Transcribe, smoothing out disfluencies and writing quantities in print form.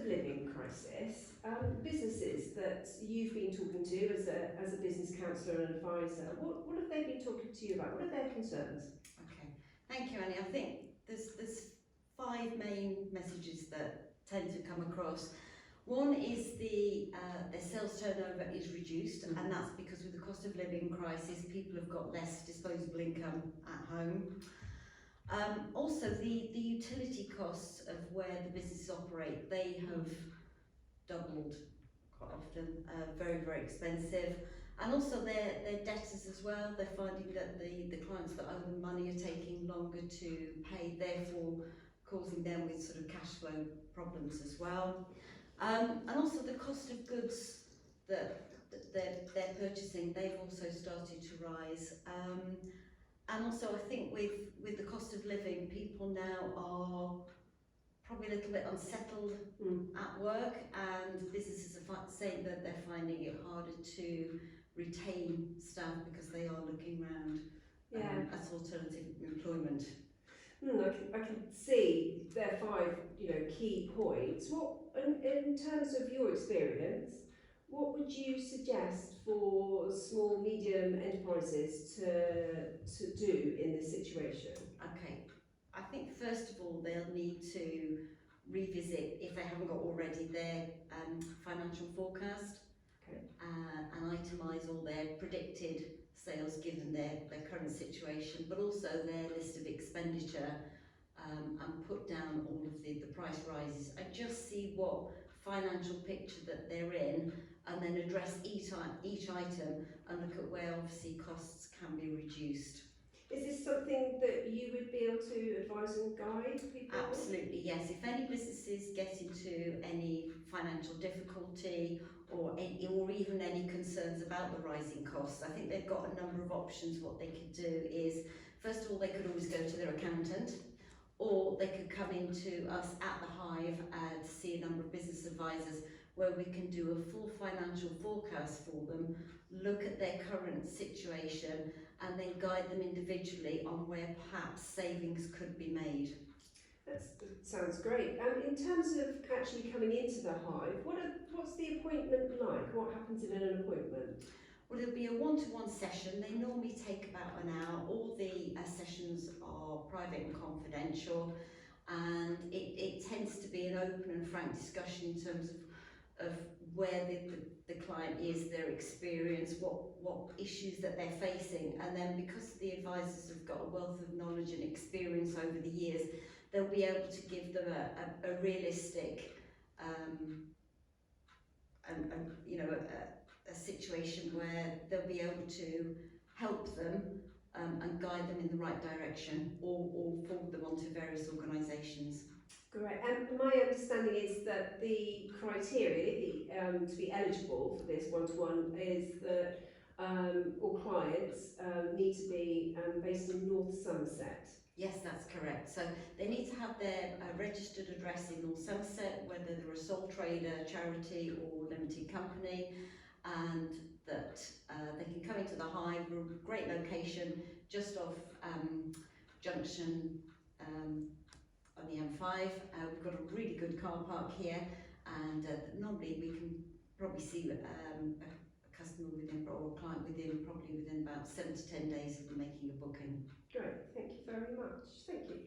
of living crisis, businesses that you've been talking to as a business counsellor and advisor, what have they been talking to you about? What are their concerns? Okay, thank you, Annie. I think there's 5 main messages that tend to come across. One is their sales turnover is reduced, and that's because with the cost of living crisis, people have got less disposable income at home. Also, the utility costs of where the businesses operate, they have doubled quite often, very, very expensive. And also their debtors as well, they're finding that the clients that owe them money are taking longer to pay, therefore causing them with sort of cash flow problems as well. And also the cost of goods that they're purchasing, they've also started to rise. And also I think with the cost of living, people now are probably a little bit unsettled at work, and businesses are saying that they're finding it harder to retain staff because they are looking around at alternative employment. I can see there are 5, key points. What, in terms of your experience, what would you suggest for small, medium enterprises to do in this situation? Okay, I think first of all they'll need to revisit, if they haven't got already, their financial forecast, and itemise all their predicted sales given their current situation, but also their list of expenditure, and put down all of the price rises and just see what financial picture that they're in, and then address each item and look at where obviously costs can be reduced. Is this something that you would be able to advise and guide people? Absolutely, yes. If any businesses get into any financial difficulty or even any concerns about the rising costs, I think they've got a number of options. What they could do is, first of all, they could always go to their accountant, or they could come into us at the Hive to see a number of business advisors where we can do a full financial forecast for them, look at their current situation, and then guide them individually on where perhaps savings could be made. That sounds great. In terms of actually coming into the Hive, what's the appointment like? What happens in an appointment? Well, it'll be a one-to-one session. They normally take about an hour. All the sessions are private and confidential, and it tends to be an open and frank discussion in terms of where the client is, their experience, what issues that they're facing, and then because the advisors have got a wealth of knowledge and experience over the years, they'll be able to give them a realistic a situation where they'll be able to help them and guide them in the right direction, or forward them onto various organisations. Great. And my understanding is that the criteria to be eligible for this one-to-one is that all clients need to be based in North Somerset. Yes, that's correct. So they need to have their registered address in North Somerset, whether they're a sole trader, charity or limited company, and that they can come into the Hive. We're a great location just off junction on the M5. We've got a really good car park here, and normally we can probably see a customer within, or a client within about 7 to 10 days of making a booking. Great, thank you very much. Thank you.